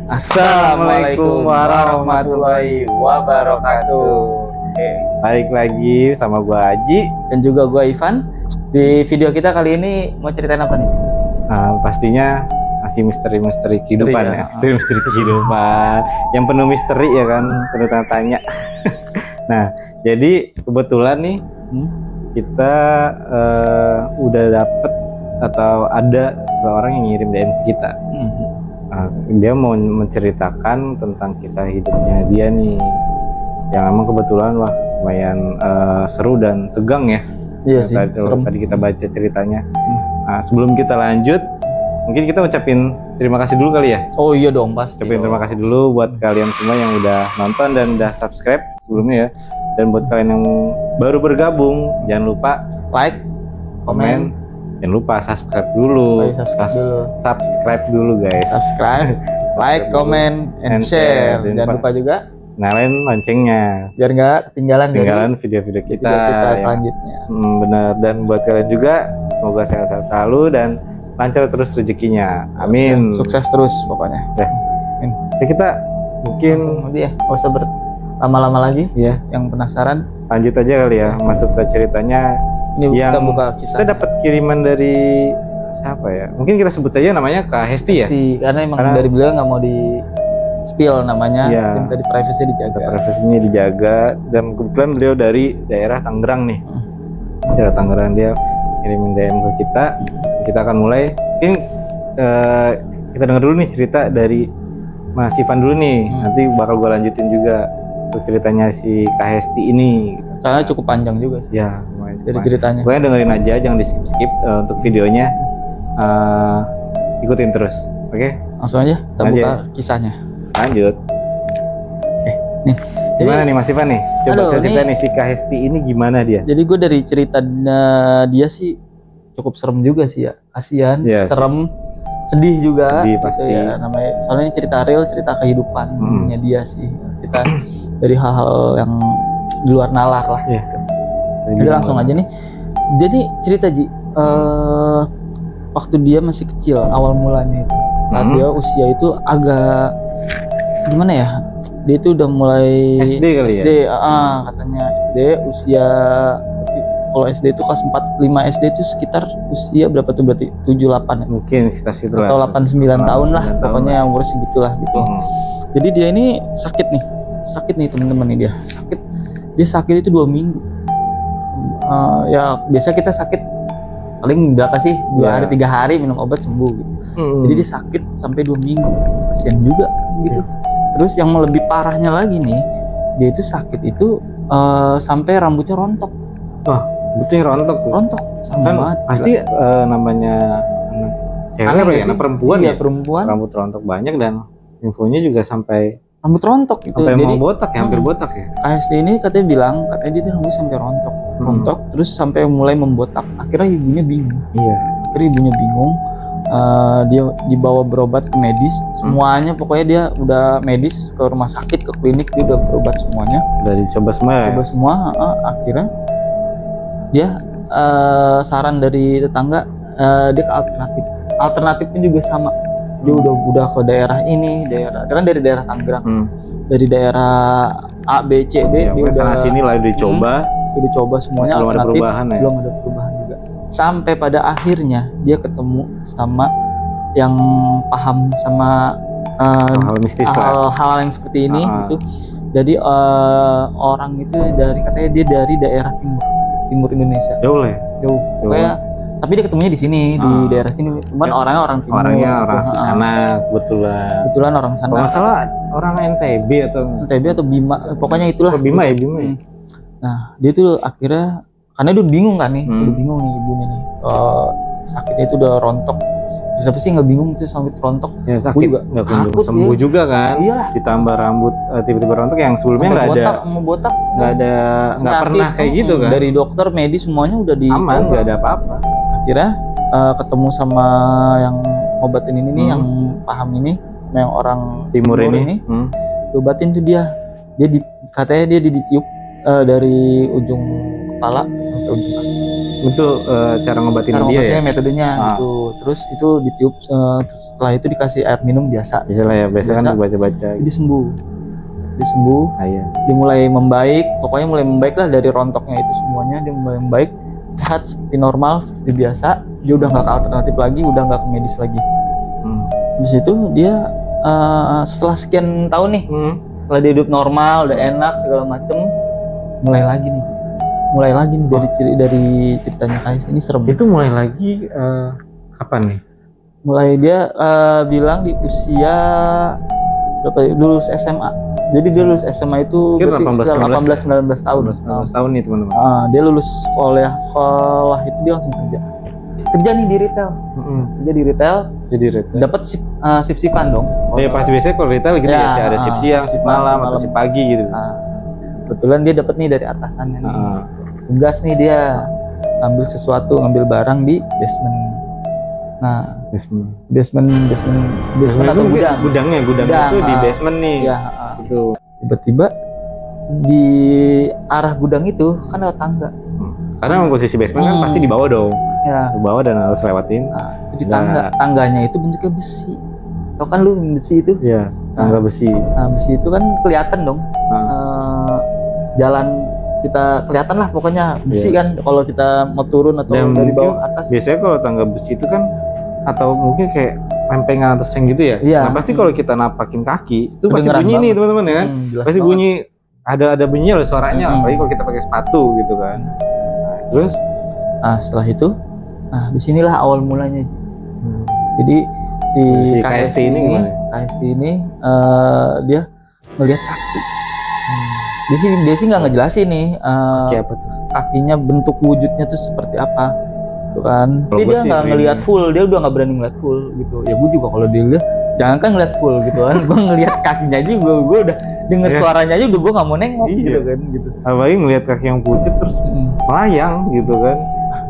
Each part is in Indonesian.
Assalamualaikum warahmatullahi wabarakatuh. Balik lagi sama gua Aji Dan juga gua Ivan. Di video kita kali ini mau ceritain apa nih? Pastinya masih misteri-misteri kehidupan ya. Misteri-misteri kehidupan yang penuh misteri ya kan, penuh tanda tanya. Nah, jadi kebetulan nih kita udah dapet atau ada seseorang yang ngirim DM ke kita. Dia mau menceritakan tentang kisah hidupnya dia nih, yang emang kebetulan wah lumayan seru dan tegang ya. Iya sih, tadi kita baca ceritanya. Nah, sebelum kita lanjut, mungkin kita ucapin terima kasih dulu kali ya. Oh iya dong, pasti. Ucapin terima kasih dulu buat kalian semua yang udah nonton dan udah subscribe sebelumnya ya. Dan buat kalian yang baru bergabung, jangan lupa like, komen, jangan lupa subscribe dulu. Subscribe dulu guys. Subscribe, like, comment, and share. Jangan lupa juga nyalain loncengnya biar nggak ketinggalan video-video kita selanjutnya. Benar. Dan buat kalian juga semoga sehat-sehat selalu dan lancar terus rezekinya. Amin. Sukses terus pokoknya. Amin. Ya, kita mungkin ya nggak usah berlama-lama lagi ya. Yang penasaran lanjut aja kali ya, masuk ke ceritanya. Ini yang kita buka kisah. Kita dapat kiriman dari siapa ya? Mungkin kita sebut saja namanya Kak Hesti ya. Karena dari beliau nggak mau di spill namanya, yang tadi privasi dijaga. Privasinya dijaga, dan kebetulan beliau dari daerah Tangerang nih. Daerah Tangerang, dia kirimin DM ke kita. Kita akan mulai. Mungkin kita dengar dulu nih cerita dari Mas Ivan dulu nih. Nanti bakal gue lanjutin juga untuk ceritanya si Kak Hesti ini. Karena cukup panjang juga sih. Ya, dari ceritanya. Pokoknya dengerin aja, jangan di skip untuk videonya. Ikutin terus, oke? Langsung aja kita buka kisahnya. Lanjut. Nih, gimana nih Mas Ivan nih? Coba cerita nih si Kak Hesti ini gimana dia? Jadi gue dari cerita dia sih cukup serem juga sih ya. Kasihan, serem, sedih juga. Sedih pasti. Gitu ya, namanya soalnya ini cerita real, cerita kehidupannya dia sih. Cerita dari hal-hal yang di luar nalar lah. Jadi langsung aja nih. Jadi cerita Ji, waktu dia masih kecil, awal mulanya itu. Saat dia usia itu agak gimana ya, dia itu udah mulai SD kali ya? Katanya SD usia, kalau SD itu kelas 4, 5 SD itu sekitar usia berapa tuh, berarti 7-8 ya? Mungkin sekitar situ lah, atau 8-9 tahun lah, pokoknya yang umur segitulah gitu. Jadi dia ini sakit nih teman-teman nih, dia sakit itu 2 minggu. Ya biasa kita sakit paling berapa sih, 2 hari 3 hari minum obat sembuh gitu. Jadi dia sakit sampai 2 minggu, kasian juga gitu. Terus yang lebih parahnya lagi nih, dia itu sakit itu sampai rambutnya rontok. Rambutnya rontok kan pasti namanya cewek ya, perempuan ya, rambut rontok banyak, dan infonya juga sampai rambut rontok gitu. Sampai jadi, mau botak ya, hampir botak ya. KST ini katanya bilang, dia tuh rambut sampai rontok, terus sampai mulai membotak. Akhirnya ibunya bingung. Dia dibawa berobat ke medis, semuanya pokoknya dia udah medis, ke rumah sakit, ke klinik, dia udah berobat semuanya. Udah dicoba semua. Akhirnya dia saran dari tetangga, dia ke alternatifnya juga sama. Dia udah ke daerah ini, dia kan dari daerah Tangerang, dari daerah A, B, C, D, dia udah sini lah dicoba, semuanya, belum alternatif, belum ada perubahan juga. Sampai pada akhirnya dia ketemu sama yang paham sama hal mistis, hal yang seperti ini gitu. Jadi orang itu katanya dia dari daerah timur Indonesia. Jauh. Kayak, tapi dia ketemunya di sini, di daerah sini. Cuman orangnya orang timur. Orang sana kebetulan orang sana. Kalau nggak salah orang NTB atau Bima, pokoknya itulah. Bima ya. Nah, dia tuh akhirnya, karena dia bingung kan nih, udah bingung nih ibunya nih, sakitnya itu udah rontok. Siapa sih nggak bingung itu sampai rontok? Ya sakit juga nggak kunjung sembuh juga kan? Iyalah. Ditambah rambut tiba-tiba rontok yang sebelumnya nggak ada. Botak, nggak pernah kayak gitu kan? Dari dokter medis semuanya udah aman, nggak ada apa-apa. Akhirnya ketemu sama yang obatin ini nih, yang paham ini, yang orang timur ini. Obatin tuh dia katanya dia ditiup dari ujung kepala sampai ujung kaki. Untuk cara ngobatin cara dia ngobatinnya ya. metodenya gitu. Terus itu ditiup, terus setelah itu dikasih air minum biasa. Bisa lah ya, biasa kan baca-baca. Dia sembuh. Dia sembuh. Iya. Dia mulai membaik, pokoknya mulai membaik lah dari rontoknya itu semuanya. Dia mulai membaik, sehat seperti normal, seperti biasa. Dia udah nggak ke alternatif lagi, udah nggak ke medis lagi. Habis itu dia setelah sekian tahun nih, setelah dia hidup normal, udah enak segala macem, mulai lagi nih dari ceritanya Kais ini serem. Itu mulai lagi kapan nih? Mulai dia bilang di usia berapa? Lulus SMA. Jadi dia lulus SMA itu berarti 18-19 tahun. 19 tahun nih teman-teman. Dia lulus sekolah itu dia langsung kerja nih di retail. Kerja di retail. Jadi retail. Dapat shift-shiftan dong. Ya pasti biasanya kalau retail gitu ya, ada shift siang, shift malam, atau shift pagi gitu. Kebetulan dia dapat nih dari atasannya nih. Tugas nih dia ngambil barang di basement. Nah, basement atau gudangnya itu di basement nih. Ya, itu. Tiba-tiba di arah gudang itu kan ada tangga. Karena posisi basement kan pasti di bawah dong. Ya. Di bawah dan harus lewatin. Nah, itu di tangganya itu bentuknya besi. Tau kan lu besi itu? Iya, tangga besi. Nah, besi itu kan kelihatan dong. Jalan kita kelihatan lah pokoknya besi kan kalau kita mau turun atau dan dari bawah atas. Biasanya kalau tangga besi itu kan atau mungkin kayak lempengan atau seng gitu ya. Iya. Nah pasti kalau kita napakin kaki itu pasti bunyi nih teman-teman ya kan. Pasti bunyi ada bunyinya loh suaranya. Apalagi kalau kita pakai sepatu gitu kan. Terus setelah itu disinilah awal mulanya. Jadi si KST ini dia melihat kaki. Dia sih nggak ngejelasin nih kakinya bentuk wujudnya tuh seperti apa, tuh kan. Tapi dia nggak ngelihat full, dia udah nggak berani ngeliat full gitu. Ya gue juga kalau dia jangan kan ngeliat full gitu kan. Gue ngelihat kakinya aja, gue udah denger suaranya aja udah gue nggak mau nengok gitu kan. Gitu. Apalagi ngelihat kaki yang pucet terus melayang gitu kan.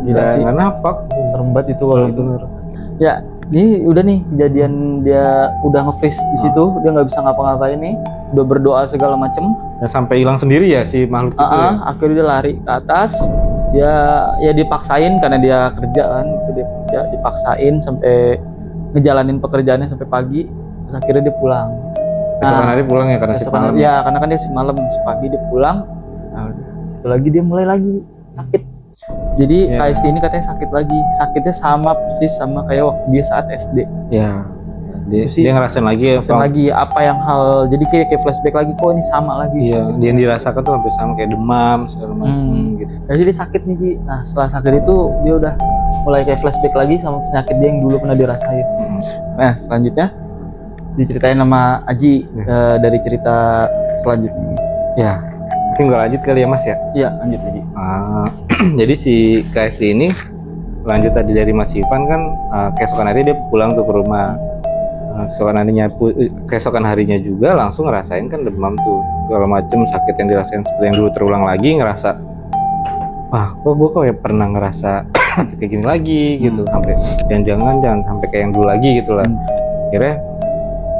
Gila sih. Nggak napak, serem banget itu kalau itu. Ya, ini udah nih kejadian dia udah nge-freeze di situ, dia nggak bisa ngapa-ngapain nih, udah berdoa segala macem. Ya, sampai hilang sendiri ya si makhluk itu. Akhirnya dia lari ke atas, dia dipaksain karena dia kerja kan, dia kerja dipaksain sampai ngejalanin pekerjaannya sampai pagi, terus akhirnya dia pulang. Besokan hari pulang ya karena shift malam. Ya karena kan dia shift malam, pagi dia pulang. Nah, itu lagi dia mulai lagi sakit. Jadi KST ini katanya sakit lagi, sakitnya sama persis sama kayak waktu dia saat SD. Ya, dia ngerasain lagi apa yang jadi kayak flashback lagi, kok ini sama lagi. Iya, dia yang dirasakan tuh hampir sama kayak demam segala macam gitu. Jadi dia sakit nih Ji. Nah setelah sakit itu dia udah mulai kayak flashback lagi sama penyakit dia yang dulu pernah dirasain. Nah selanjutnya diceritain sama Aji dari cerita selanjutnya. Ya. Mungkin gue lanjut kali ya Mas ya? Iya lanjut Aji. Jadi si KST ini lanjut tadi dari Mas Ivan kan keesokan hari dia pulang tuh ke rumah. Keesokan harinya juga langsung ngerasain kan demam tuh segala macem, sakit yang dirasain seperti yang dulu terulang lagi, ngerasa wah kok gue kayak pernah ngerasa kayak gini lagi gitu, sampai jangan sampai kayak yang dulu lagi gitu lah. Akhirnya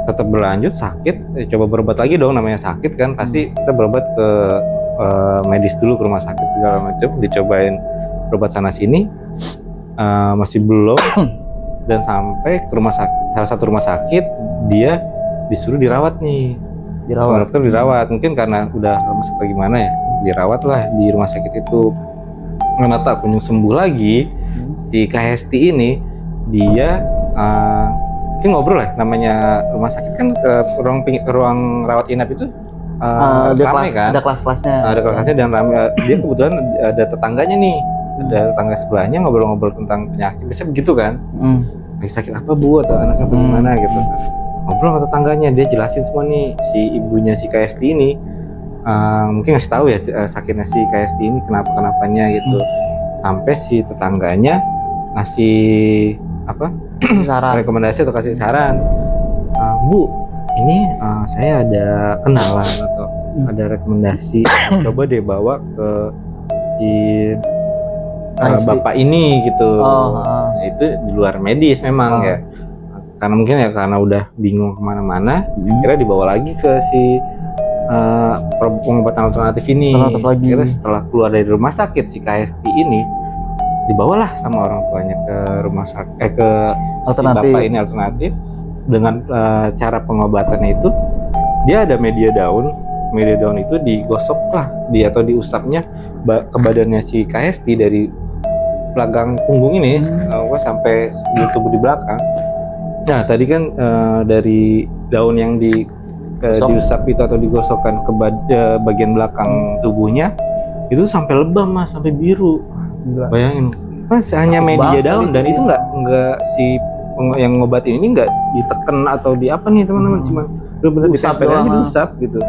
tetap berlanjut sakit, coba berobat lagi dong, namanya sakit kan pasti kita berobat ke medis dulu, ke rumah sakit segala macam, dicobain berobat sana sini masih belum. Dan sampai ke salah satu rumah sakit dia disuruh dirawat nih, dokter dirawat, mungkin karena udah lemes atau gimana ya, dirawat lah di rumah sakit itu. Karena tak kunjung sembuh lagi, si KST ini dia mungkin ngobrol lah, namanya rumah sakit kan ruang rawat inap itu ramai kan, ada kelas-kelasnya, dan ramai. Dia kebetulan ada tetangganya nih, ada tetangga sebelahnya ngobrol-ngobrol tentang penyakit, biasanya begitu kan. Lagi sakit apa bu, atau anaknya bagaimana gitu kan. Ngobrol sama tetangganya, dia jelasin semua nih, si ibunya si KST ini mungkin ngasih tahu ya sakitnya si KST ini kenapa-kenapanya gitu. Sampai si tetangganya ngasih saran, rekomendasi atau kasih saran, bu ini saya ada kenalan atau ada rekomendasi, coba deh bawa ke si bapak ini gitu. Itu di luar medis memang ya, karena mungkin ya karena udah bingung kemana-mana, kira dibawa lagi ke si pengobatan alternatif ini. Kira setelah keluar dari rumah sakit si KST ini, dibawalah sama orang tuanya ke rumah sakit ke si Alternatif. bapak ini alternatif dengan cara pengobatannya itu dia ada media daun itu digosok lah atau diusapnya ke badannya si KST dari belakang punggung ini sampai di tubuh di belakang. Nah tadi kan dari daun yang diusap itu atau digosokkan ke bagian belakang tubuhnya itu sampai lebam Mas, sampai biru. Bayangin Mas, hanya media daun dan itu nggak si yang ngobatin ini nggak diteken atau di apa nih teman-teman, cuma benar-benar ditempel aja diusap gitu.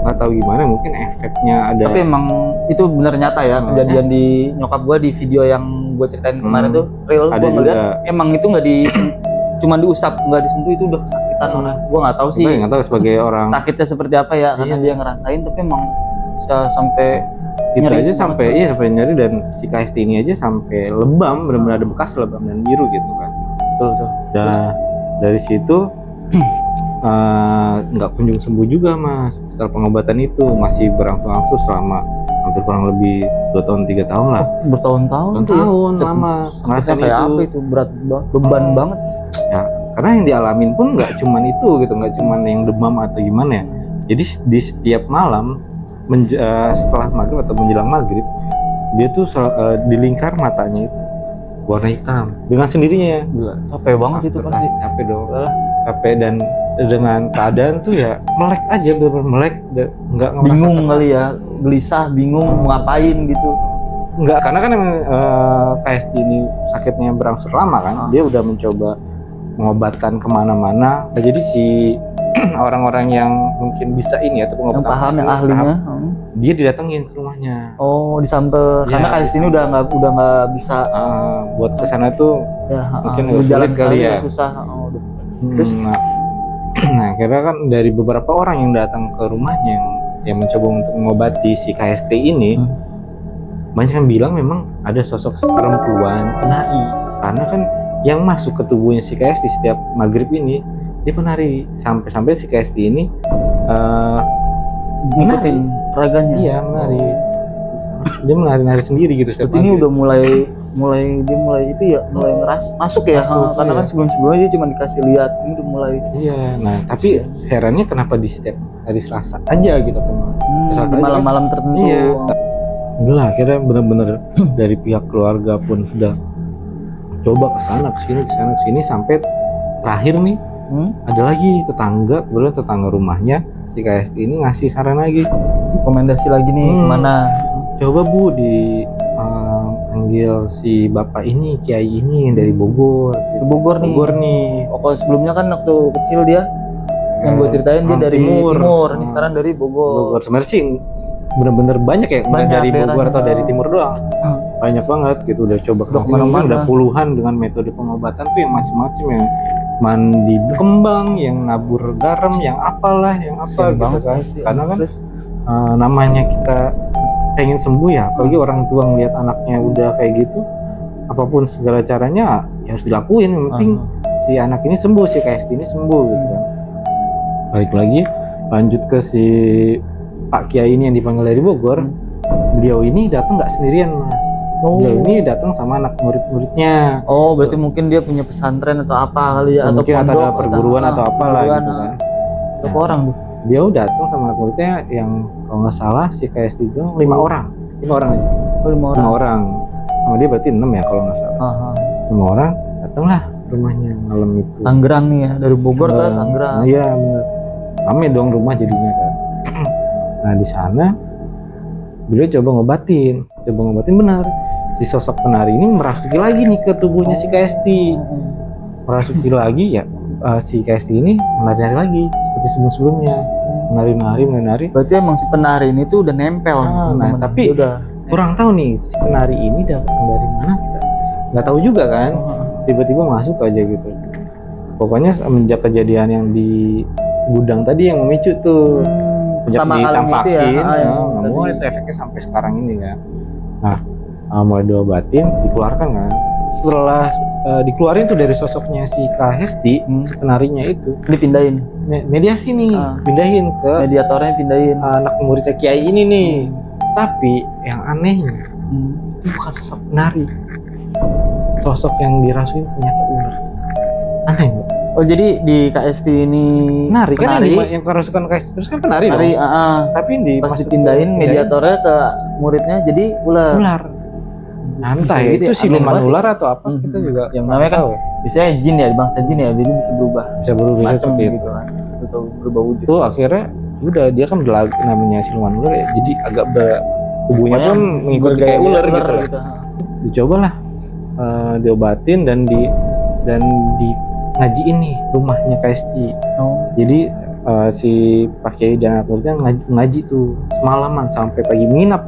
Nggak tahu gimana, mungkin efeknya ada. Tapi emang itu bener nyata ya, kejadian di nyokap gua di video yang gua ceritain kemarin tuh real. Gua ngeliat emang itu nggak cuma diusap, nggak disentuh, itu udah kesakitan orang. Gua nggak tahu sih. Nggak tahu sebagai orang sakitnya seperti apa ya, karena dia ngerasain, tapi emang bisa sampai kita aja sampai sampai nyeri, dan si KST ini aja sampai lebam, benar-benar ada bekas lebam dan biru gitu kan. Betul. Dan dari situ nggak kunjung sembuh juga Mas. Setelah pengobatan itu masih berlangsung selama hampir kurang lebih 2 tahun 3 tahun lah. Bertahun-tahun lama. Ngerasa kayak apa itu, berat beban banget. Ya, karena yang dialamin pun nggak cuman itu gitu, nggak cuman yang demam atau gimana ya. Jadi di setiap malam setelah maghrib atau menjelang maghrib, dia tuh di lingkar matanya itu warna hitam dengan sendirinya. Capek banget itu pasti. Capek dong. Capek, dan dengan keadaan tuh ya melek aja, bener-bener melek, nggak bingung kali ya, gelisah, bingung mau ngapain gitu. Enggak, karena kan emang KST ini sakitnya berangsur lama kan. Dia udah mencoba mengobatkan kemana-mana. Nah, jadi si orang-orang yang mungkin bisa ini atau pengobatan, yang paham, yang ahlinya, dia didatengin ke rumahnya. Oh, disamper ya, karena KST ini udah nggak bisa buat kesana tuh ya, mungkin jalan kali ya, susah. Terus nah kira kan dari beberapa orang yang datang ke rumahnya yang mencoba untuk mengobati si KST ini, banyak yang bilang memang ada sosok perempuan penari, karena kan yang masuk ke tubuhnya si KST setiap maghrib ini dia penari, sampai si KST ini ngikutin raganya. Iya, menari. Dia menari sendiri gitu setiap maghrib. Ini udah mulai itu ya, mulai masuk ya, karena kan sebelum-sebelumnya dia cuma dikasih lihat, ini udah mulai. Iya, nah tapi herannya kenapa di setiap hari Selasa aja gitu teman. Malam-malam tertentu. Iya. Udah akhirnya benar-benar dari pihak keluarga pun sudah coba kesana kesini sampai terakhir nih ada lagi kebetulan tetangga rumahnya si KST ini ngasih saran lagi, rekomendasi lagi nih kemana. Coba Bu panggil si bapak ini, kiai ini dari Bogor. Bogor nih. Oh, kalau sebelumnya kan waktu kecil dia yang gue ceritain dia dari timur. Ini sekarang dari Bogor. Sebenarnya sih bener-bener banyak ya, dari Bogor atau dari timur doang. Banyak banget gitu, udah coba kemana-mana, udah puluhan dengan metode pengobatan tuh yang macam-macam ya. Mandi kembang, yang nabur garam, yang apalah, yang apa gitu kan. Karena kan namanya kita pengen sembuh ya, apalagi orang tua ngelihat anaknya udah kayak gitu, apapun segala caranya ya harus dilakuin. Yang penting si anak ini sembuh, si KST ini sembuh gitu kan. Balik lagi, lanjut ke si Pak Kiai ini yang dipanggil dari Bogor. Beliau ini datang nggak sendirian Mas. Beliau ini datang sama anak murid-muridnya. Oh, berarti mungkin dia punya pesantren atau apa kali ya, atau mungkin ada perguruan atau apalah gitu kan. Berapa orang Bu? Dia datang sama anak muridnya yang kalau nggak salah si KST itu 5 orang aja. Oh, 5 orang. Sama dia berarti 6 ya kalau nggak salah. 5 orang datanglah rumahnya malam itu. Tangerang nih ya, dari Bogor ke Tangerang. Iya benar. Rame dong rumah jadinya kan. Nah di sana beliau coba ngobatin benar. Si sosok penari ini merasuki lagi nih ke tubuhnya si KST. Merasuki lagi ya, si KST ini menari-nari lagi seperti sebelum-sebelumnya. Menari. Berarti emang si penari ini tuh udah nempel. Nah, tapi kurang tahu nih si penari ini dapat dari mana, kita nggak tahu juga kan. Tiba-tiba masuk aja gitu. Pokoknya semenjak kejadian yang di gudang tadi yang memicu tuh, pertama kali itu ya, itu efeknya sampai sekarang ini kan. Nah, mulai diobatin, dikeluarkan kan. Setelah dikeluarin tuh dari sosoknya si KST, si penarinya itu dipindahin, mediasi nih, pindahin ke mediatornya, pindahin anak muridnya Kiai ini nih. Tapi yang anehnya itu bukan sosok penari, sosok yang dirasukin ternyata ular. Aneh Mbak. Oh jadi di KST ini Penari kan yang kerasukan KST terus kan penari dong. Tapi pas dipindahin mediatornya ke muridnya jadi ular. Nah, entah ya, itu siluman ular atau apa kita juga yang namanya kan biasanya jin ya, bangsa jin ya, jadi bisa berubah macam gitu kan, atau berubah wujud. Tuh akhirnya udah dia kan namanya siluman ular ya, jadi agak tubuhnya pun mengikuti kayak ular gitu. Dicobalah diobatin dan di ngajiin nih rumahnya KST. Jadi si Pak Kiai dan anak muridnya ngaji tuh semalaman sampai pagi menginap.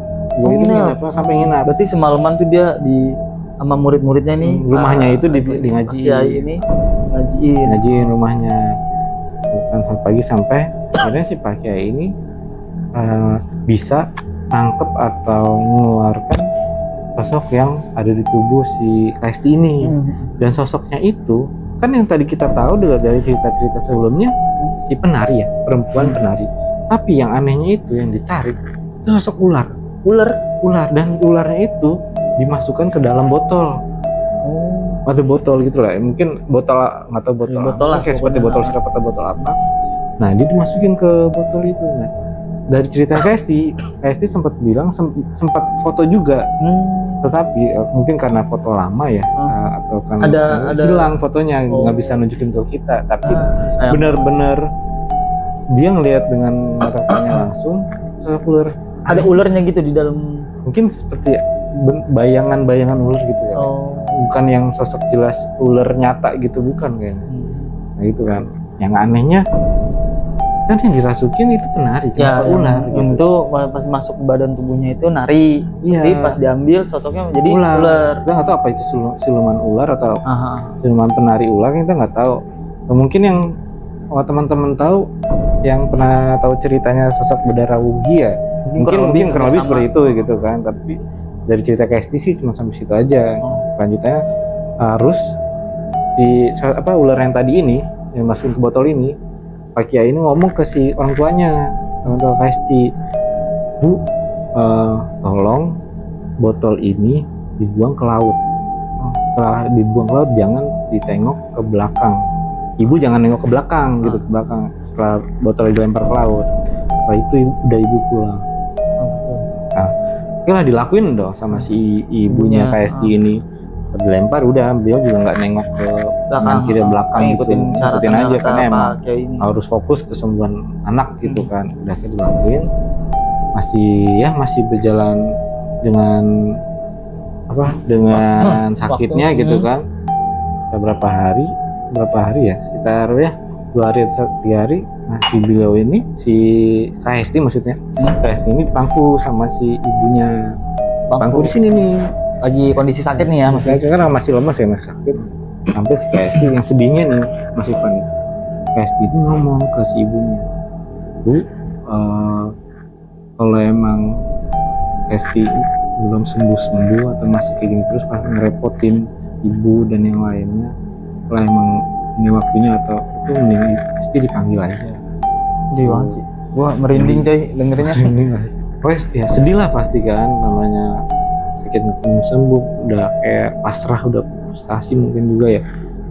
Sampai nginap. Berarti semalaman tuh dia sama murid-muridnya nih. Rumahnya itu di ngajiin. Kiai ini ngajiin rumahnya. Bukan sampai pagi sampai akhirnya si Pak Kiai ini bisa nangkep atau mengeluarkan sosok yang ada di tubuh si KST ini. Dan sosoknya itu kan yang tadi kita tahu dari cerita-cerita sebelumnya si penari ya, perempuan penari. Tapi yang anehnya itu yang ditarik itu sosok ular dan ularnya itu dimasukkan ke dalam botol. Ada botol gitu lah, mungkin botol nggak tahu botol lah, kayak seperti botol sirup atau botol apa. Nah dia dimasukin ke botol itu. Nah dari cerita KST sempat bilang sempat foto juga, tetapi mungkin karena foto lama ya, atau kan ada hilang fotonya, nggak bisa nunjukin ke kita. Tapi benar-benar dia ngelihat dengan matanya langsung sosok ular. Ada ularnya gitu di dalam, mungkin seperti bayangan ular gitu ya. Bukan yang sosok jelas ular nyata gitu, bukan kayaknya. Nah itu kan yang anehnya kan yang dirasukin itu penari ya, ular gitu. Itu pas masuk ke badan tubuhnya itu nari, tapi pas diambil sosoknya menjadi ular. Kita nggak tahu apa itu siluman ular atau siluman penari ular, kita nggak tahu. Mungkin yang teman-teman tahu yang pernah tahu ceritanya sosok berdarah Wugi ya, mungkin kurang lebih seperti itu gitu kan. Tapi dari cerita KST sih cuma sampai situ aja. Lanjutnya harus ular yang tadi ini yang masukin ke botol ini, Pak Kiai ini ngomong ke si orang tuanya, orang tua KST, Bu, tolong botol ini dibuang ke laut. Setelah dibuang ke laut jangan ditengok ke belakang. Ibu jangan nengok ke belakang gitu, ke belakang. Setelah botol dilempar ke laut, setelah itu udah ibu pulang. Nah, oke lah dilakuin dong sama si ibunya KST ini. Dilempar udah, beliau juga nggak nengok ke belakang, kiri belakang, ikutin aja karena emang harus fokus kesembuhan anak gitu kan. Udah dilakuin, masih berjalan dengan sakitnya gitu kan. Berapa hari ya, sekitar ya 2 hari atau 3 hari. Nah si beliau ini, si KST maksudnya, KST ini dipangku sama si ibunya. Pangku di sini nih. Lagi kondisi sakit nih ya, karena masih lemas ya, masih sakit. Sampai si KST yang sedihnya nih masih panik. KST itu ngomong ke si ibunya, Bu, kalau emang KST belum sembuh atau masih kayak gini terus pasti ngerepotin ibu dan yang lainnya, kalau emang ini waktunya atau itu mending pasti dipanggil aja. Jadi banget sih, gua merinding coy dengerinnya. Wes ya sedih lah pasti kan, namanya sakit belum sembuh, udah kayak pasrah, udah frustasi mungkin juga ya.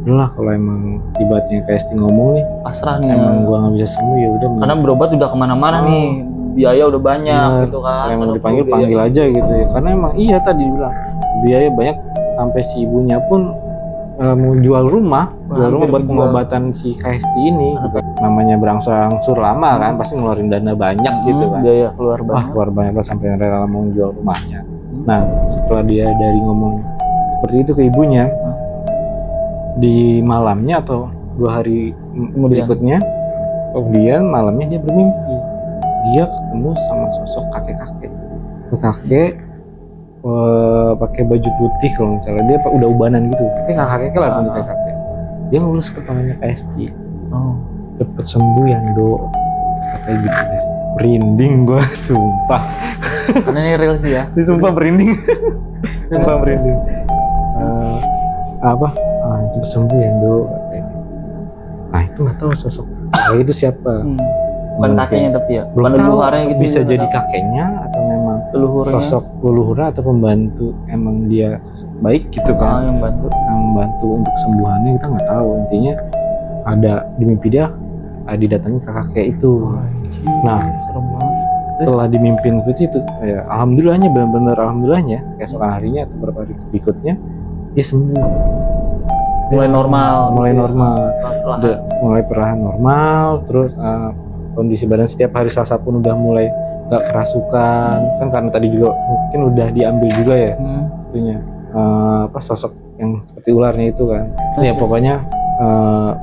Udah kalau emang tiba-tiba KST ngomong nih pasrah nih, emang gua nggak bisa sembuh ya udah. Karena berobat udah kemana-mana nih, biaya udah banyak gitu kan. Kalau emang dipanggil panggil aja gitu ya, karena emang iya tadi bilang biaya banyak, sampai si ibunya pun mau jual rumah buat pengobatan si KST ini gitu. Namanya berangsur-angsur lama kan, pasti ngeluarin dana banyak gitu kan, biaya keluar banyak lah sampai rela mau jual rumahnya. Nah setelah dia dari ngomong seperti itu ke ibunya, di malamnya atau 2 hari berikutnya, kemudian malamnya dia bermimpi, dia ketemu sama sosok kakek pakai baju putih kalau misalnya, dia udah ubanan gitu, kakek lah bentuknya kakek. Dia ngelus kepalanya KST, cepet sembuh ya Do, katanya gitu guys. Merinding gua sumpah. Karena ini real sih ya. Sumpah merinding. Sumpah merinding. Cepet sembuh ya Do, katanya. Nah itu nggak tahu sosok itu siapa. bukan kakeknya tapi ya belum tahu leluhurnya gitu bisa juga jadi nggak kakeknya atau memang leluhurnya sosok leluhurnya atau pembantu, emang dia sosok baik gitu kan, yang bantu yang bantu untuk kesembuhannya kita nggak tahu. Intinya ada di mimpi dia didatangi kakek itu. Nah, serem banget. setelah dimimpin seperti itu, ya alhamdulillahnya, benar-benar alhamdulillahnya keesokan harinya atau beberapa hari berikutnya dia sembuh, mulai normal mulai perlahan normal. Terus kondisi badan setiap hari Selasa pun udah mulai gak kerasukan kan, karena tadi juga mungkin udah diambil juga ya itunya sosok yang seperti ularnya itu kan. Ya pokoknya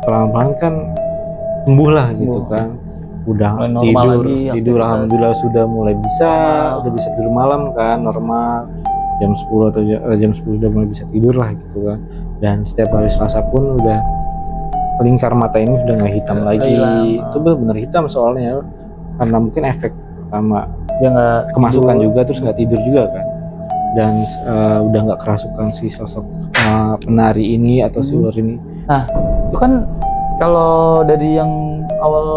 pelan-pelan kan sembuh lah gitu kan, udah tidur alhamdulillah sudah mulai bisa udah bisa tidur malam kan, normal jam 10 atau jam 10 udah mulai bisa tidur lah gitu kan. Dan setiap hari Selasa pun udah lingkar mata ini sudah nggak hitam lagi, itu benar-benar hitam soalnya karena mungkin efek sama dia nggak kemasukan tidur juga, terus nggak tidur juga kan. Dan udah nggak kerasukan si sosok penari ini atau si ular ini. Nah itu kan kalau dari yang awal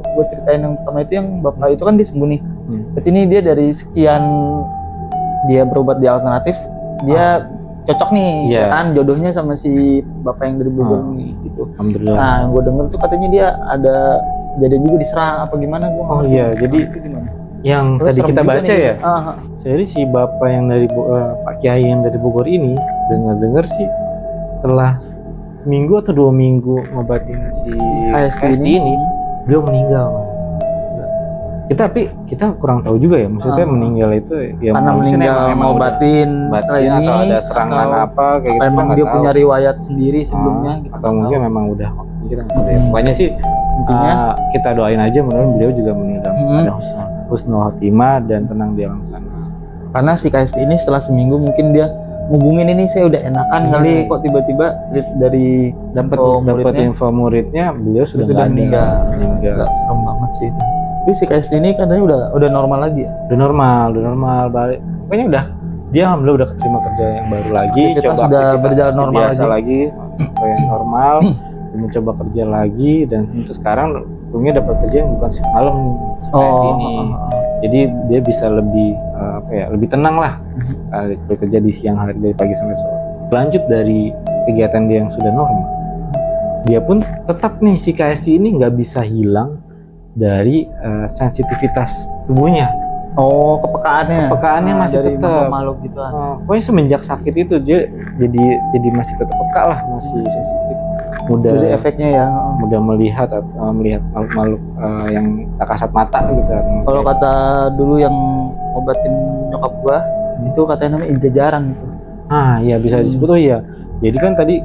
gue ceritain yang pertama itu, yang bapak itu kan dia sembuh nih. Berarti ini dia dari sekian dia berobat di alternatif, dia cocok nih kan jodohnya sama si bapak yang dari Bogor nih gitu. Alhamdulillah. Nah yang gue denger tuh katanya dia ada kejadian juga diserang apa gimana, gue nggak ngerti. Iya, jadi itu gimana? Yang Terus tadi kita baca nih, ya. Jadi si bapak yang dari Pak Kiai yang dari Bogor ini, dengar sih setelah minggu atau 2 minggu ngobatin si KST ini beliau meninggal. Kita kurang tahu juga ya, maksudnya meninggal itu ya karena meninggal ngobatin setelah ini atau ada serangan apa kayak gitu, memang dia punya riwayat sendiri sebelumnya gitu, atau mungkin memang udah kita nggak tahu ya. Pokoknya sih intinya kita doain aja mudah-mudahan beliau juga meninggal ada husnul khotimah dan tenang di alam sana. Karena si KST ini setelah seminggu mungkin dia ngubungin ini, saya udah enakan kali kok tiba-tiba dari dapat info muridnya beliau sudah meninggal. Serem banget sih itu. Tapi si KST ini katanya udah normal lagi ya? Udah normal balik. Pokoknya udah dia alhamdulillah udah keterima kerja yang baru lagi, coba sudah berjalan normal lagi kayak normal. Mencoba kerja lagi dan untuk sekarang untungnya dapat kerja yang bukan siang malam seperti ini. Jadi dia bisa lebih lebih tenang lah bekerja di siang hari dari pagi sampai sore. Lanjut dari kegiatan dia yang sudah normal, dia pun tetap nih si KST ini nggak bisa hilang dari sensitivitas tubuhnya. Kepekaannya masih tetap makhluk gitu. Pokoknya semenjak sakit itu dia jadi masih tetap peka lah, masih sensitif. Jadi efeknya ya mudah melihat makhluk-makhluk yang tak kasat mata gitu. Kalau kata dulu yang obatin nyokap gua itu katanya namanya indra jarang gitu. Iya bisa disebut. Iya. Jadi kan tadi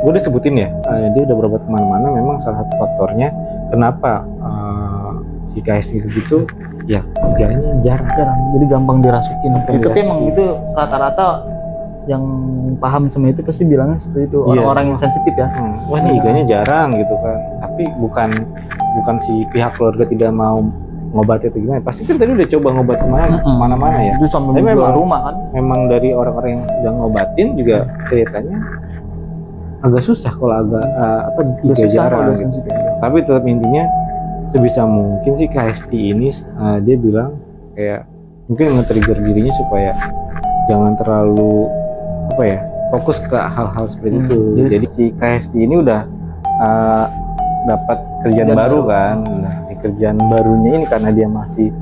gua udah sebutin ya, dia udah berobat kemana-mana. Memang salah satu faktornya kenapa si KST begitu ya, gejalanya jarang. Jadi gampang dirasukin. Tapi emang itu rata-rata yang paham sama itu pasti bilangnya seperti itu, orang-orang yang sensitif ya. Wah ini iganya jarang gitu kan. Tapi bukan si pihak keluarga tidak mau ngobati atau gimana. Pasti kan tadi udah coba ngobat kemana-mana ya. Itu sampai menjual rumah kan. Memang dari orang-orang yang sedang ngobatin juga ceritanya agak susah kalau iga jarang gitu. Tapi tetap intinya sebisa mungkin sih KST ini dia bilang kayak mungkin nge-trigger dirinya supaya jangan terlalu fokus ke hal-hal seperti itu. Jadi si KST ini udah dapat kerjaan baru kan. Nah, di kerjaan barunya ini karena dia masih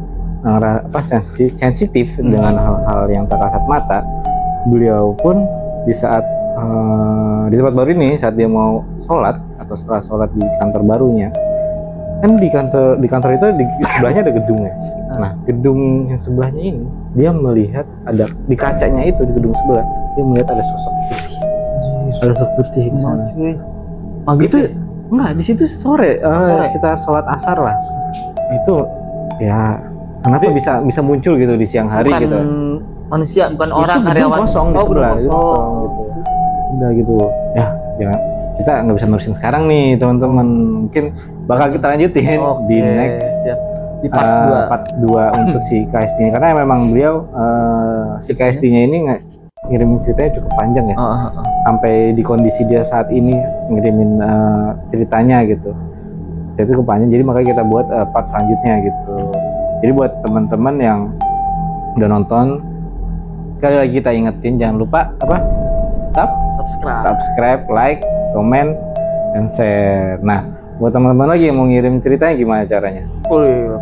sensitif dengan hal-hal yang tak kasat mata, beliau pun di tempat baru ini, saat dia mau sholat atau setelah sholat di kantor barunya, kan di kantor itu di sebelahnya ada gedungnya. Nah, gedung yang sebelahnya ini dia melihat ada di kacanya itu, di gedung sebelah dia melihat ada sosok putih. Ada sosok putih di sana. Itu enggak, di situ sore. Kita sholat asar lah. Itu ya kenapa bisa muncul gitu di siang hari gitu. Manusia, bukan orang, karyawan. Kosong di sebelah, kosong gitu. Udah gitu. Ya, jangan, kita nggak bisa nurusin sekarang nih teman-teman. Mungkin bakal kita lanjutin di next di part 2 untuk si KST ini, karena memang beliau si KST-nya ini ngirimin ceritanya cukup panjang ya. Sampai di kondisi dia saat ini ngirimin ceritanya gitu. itu kepanjang, jadi makanya kita buat part selanjutnya gitu. Jadi buat teman-teman yang udah nonton, sekali lagi kita ingetin jangan lupa apa? Subscribe, like, komen, dan share. Nah, buat teman-teman lagi yang mau ngirim ceritanya gimana caranya?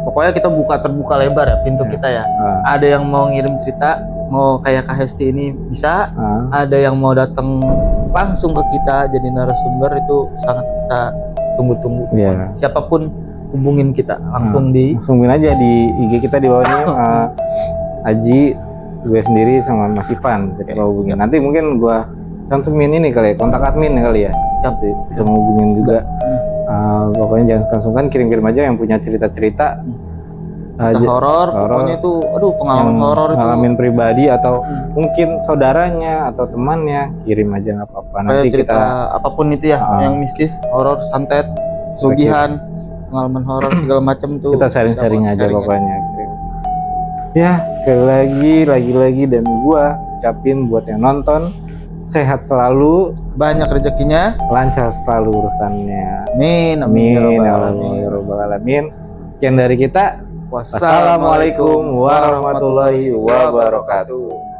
Pokoknya kita terbuka lebar ya pintu kita ya. Ada yang mau ngirim cerita, mau kayak Kak Hesti ini bisa. Ada yang mau datang langsung ke kita jadi narasumber, itu sangat kita tunggu-tunggu. Siapapun hubungin kita langsungin aja di IG kita di bawah ini. Aji, gue sendiri sama Mas Ivan. Jadi kalau hubungin nanti mungkin gue cantumin ini kali ya, kontak admin kali ya. Siap, bisa menghubungin juga. Pokoknya jangan sungkan, kirim-kirim aja yang punya cerita-cerita horor, pokoknya itu pengalaman horor itu, ngalamin pribadi atau mungkin saudaranya atau temannya, kirim aja nggak apa-apa. Nanti cerita kita apapun itu ya, yang mistis, horor, santet, sugihan, pengalaman horor segala macam tuh kita sharing aja pokoknya. Ya, sekali lagi dan gua ucapin buat yang nonton, sehat selalu, banyak rezekinya, lancar selalu urusannya. Amin. Ya rabbal alamin. Sekian dari kita. Wassalamualaikum warahmatullahi wabarakatuh.